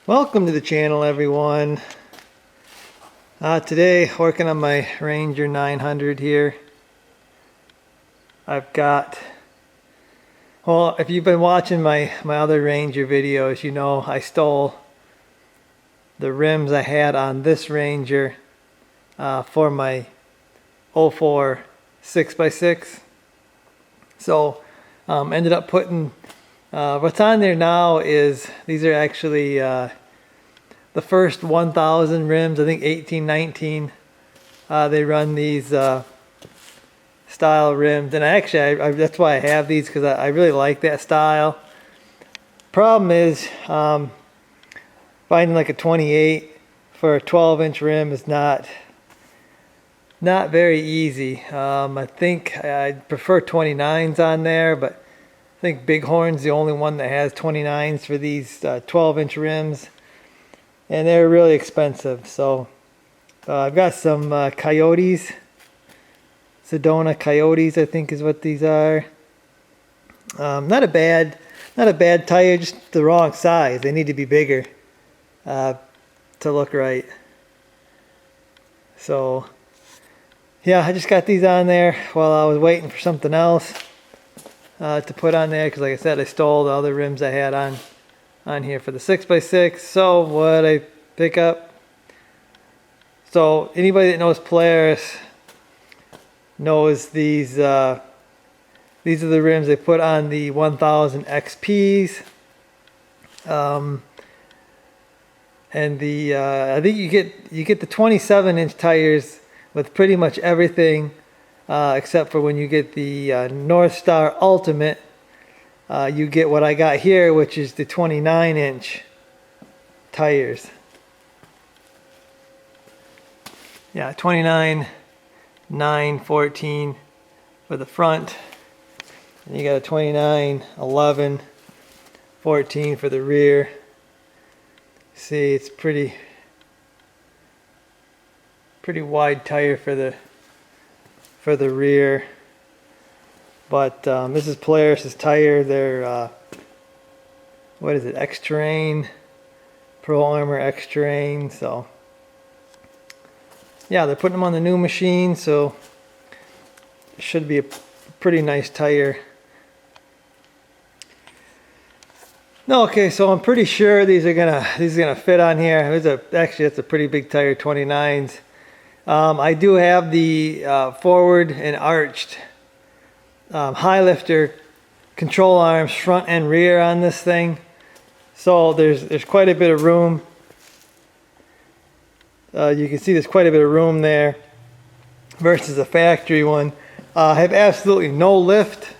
Welcome to the channel, everyone. Today working on my Ranger 900 here. I've got, well, if you've been watching my other Ranger videos, you know I stole the rims I had on this Ranger for my 04 6x6. So ended up putting what's on there now is these are actually the first 1000 rims, I think 1819. They run these style rims, and actually that's why I have these, because I really like that style. Problem is finding like a 28 for a 12-inch rim is not very easy. I think I'd prefer 29s on there, but I think Bighorn's the only one that has 29s for these 12-inch rims, and they're really expensive. So I've got some Coyotes, Sedona Coyotes, I think is what these are. Not a bad tire, just the wrong size. They need to be bigger to look right. So yeah, I just got these on there while I was waiting for something else to put on there, because like I said, I stole the other rims I had on here for the 6x6. So what I pick up, so anybody that knows Polaris knows these are the rims they put on the 1000 XPs, and the I think you get the 27-inch tires with pretty much everything, except for when you get the North Star Ultimate. You get what I got here, which is the 29-inch tires. Yeah, 29, 9, 14 for the front. And you got a 29, 11, 14 for the rear. See, it's pretty wide tire for the rear. But this is Polaris's tire. They're what is it? X-Terrain, Pro Armor X-Terrain. So yeah, they're putting them on the new machine, so it should be a pretty nice tire. No, okay, so I'm pretty sure these are gonna fit on here. Actually, that's a pretty big tire, 29s. I do have the forward and arched high lifter control arms front and rear on this thing, so there's quite a bit of room. You can see there's quite a bit of room there versus a factory one. I have absolutely no lift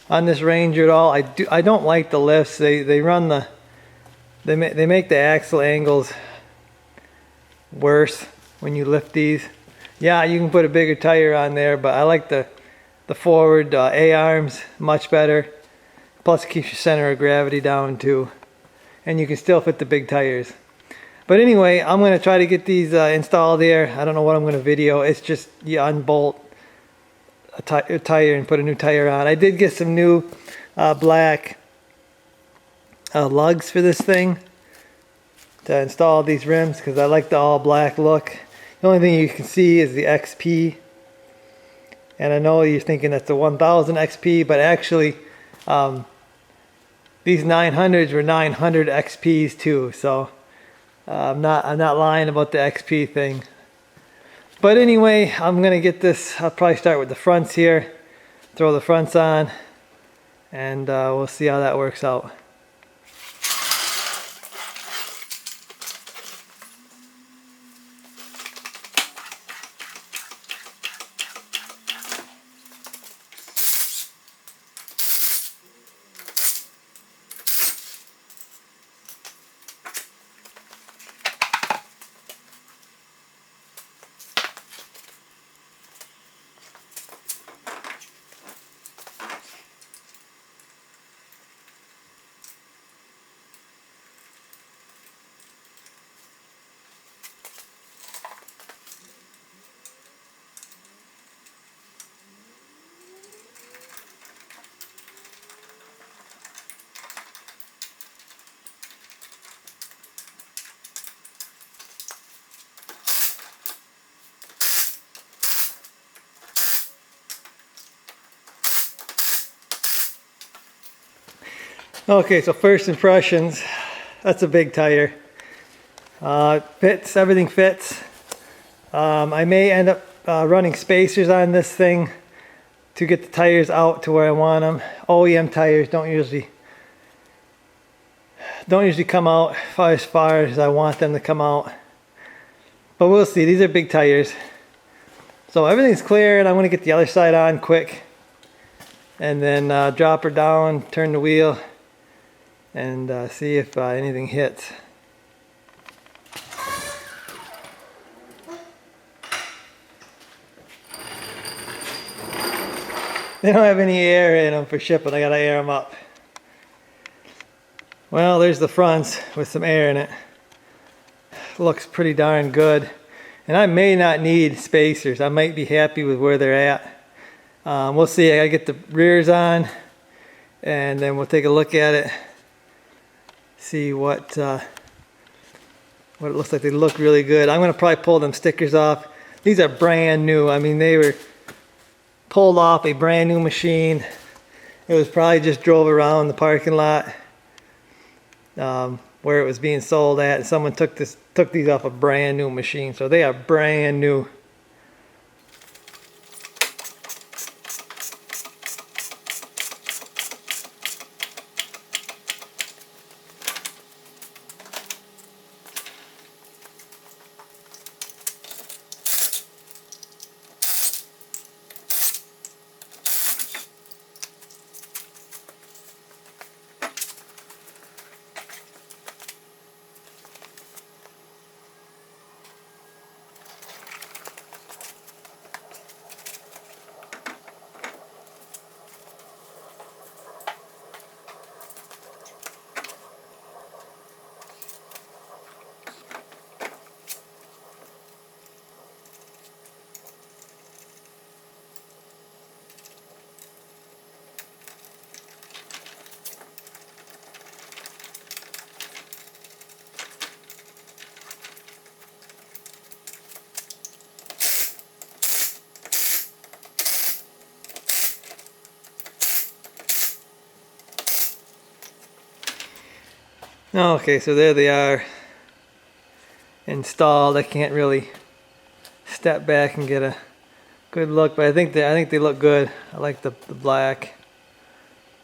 on this Ranger at all. I don't like the lifts. They make the axle angles worse when you lift these. Yeah, you can put a bigger tire on there, but I like the forward A-arms much better. Plus it keeps your center of gravity down too, and you can still fit the big tires. But anyway, I'm going to try to get these installed here. I don't know what I'm going to video. It's just you unbolt a tire and put a new tire on. I did get some new black lugs for this thing to install these rims, because I like the all black look. The only thing you can see is the XP. And I know you're thinking that's the 1000 XP, but actually these 900s were 900 XPs too. So I'm not lying about the XP thing. But anyway, I'm gonna get this. I'll probably start with the fronts here, throw the fronts on, and we'll see how that works out. Okay, so first impressions, that's a big tire. Fits, everything fits. I may end up running spacers on this thing to get the tires out to where I want them. OEM tires don't usually come out as far as I want them to come out. But we'll see, these are big tires. So everything's clear, and I'm gonna get the other side on quick. And then drop her down, turn the wheel, and see if anything hits. They don't have any air in them for shipping. I gotta air them up. Well, there's the fronts with some air in it. Looks pretty darn good. And I may not need spacers. I might be happy with where they're at. We'll see. I gotta get the rears on, and then we'll take a look at it. See what it looks like. They look really good. I'm gonna probably pull them stickers off. These are brand new. I mean, they were pulled off a brand new machine. It was probably just drove around the parking lot where it was being sold at, and someone took these off a brand new machine. So they are brand new. Okay, so there they are installed. I can't really step back and get a good look, but I think they look good. I like the black,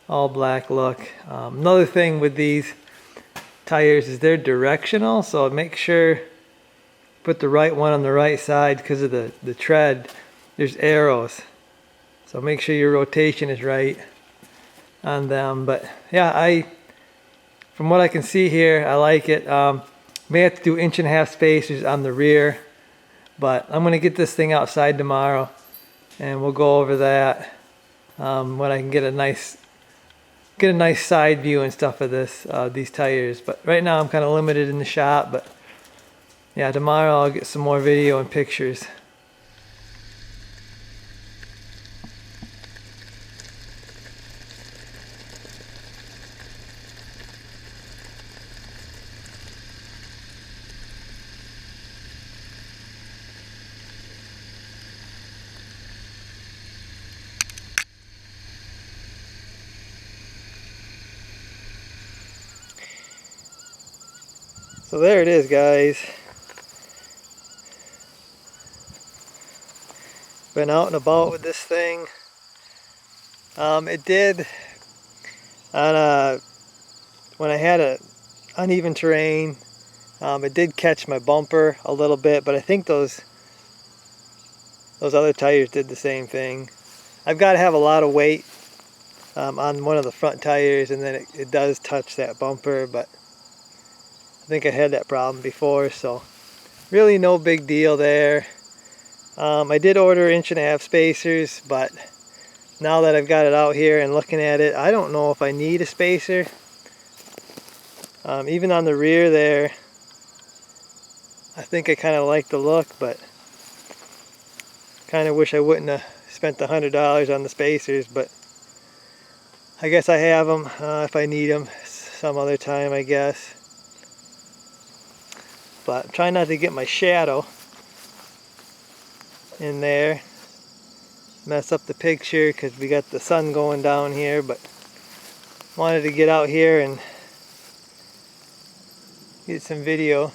all black look. Another thing with these tires is they're directional, so make sure put the right one on the right side because of the tread. There's arrows, so make sure your rotation is right on them. But yeah, from what I can see here, I like it. May have to do 1.5 spacers on the rear, but I'm gonna get this thing outside tomorrow, and we'll go over that when I can get a nice side view and stuff of these tires. But right now I'm kind of limited in the shop. But yeah, tomorrow I'll get some more video and pictures. So there it is, guys. Been out and about with this thing. It did when I had a uneven terrain, it did catch my bumper a little bit, but I think those other tires did the same thing. I've got to have a lot of weight on one of the front tires, and then it does touch that bumper, but I think I had that problem before, so really no big deal there. I did order 1.5 spacers, but now that I've got it out here and looking at it, I don't know if I need a spacer. Even on the rear there, I think I kind of like the look, but kind of wish I wouldn't have spent the $100 on the spacers, but I guess I have them if I need them some other time, I guess. But try not to get my shadow in there, mess up the picture because we got the sun going down here. But wanted to get out here and get some video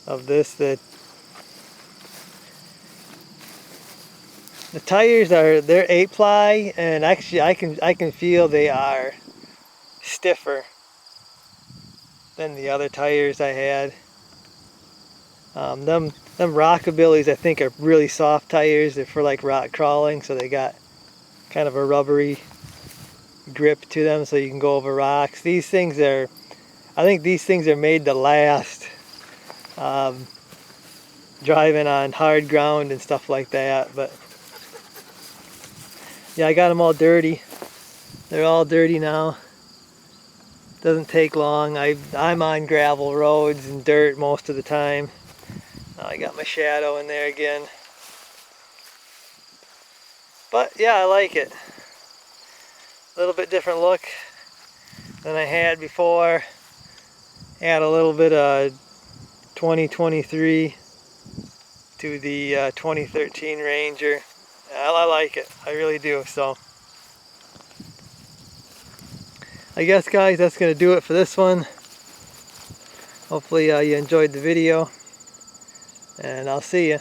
of this. That the tires they're 8-ply, and actually I can feel they are stiffer than the other tires I had. Them Rockabillys I think are really soft tires. They're for like rock crawling, so they got kind of a rubbery grip to them, so you can go over rocks. These things are, I think these things are made to last, driving on hard ground and stuff like that. But yeah, I got them all dirty. They're all dirty now. Doesn't take long. I'm on gravel roads and dirt most of the time. I got my shadow in there again. But yeah, I like it. A little bit different look than I had before. Add a little bit of 2023 to the 2013 Ranger. I like it. I really do. So I guess, guys, that's going to do it for this one. Hopefully you enjoyed the video. And I'll see you.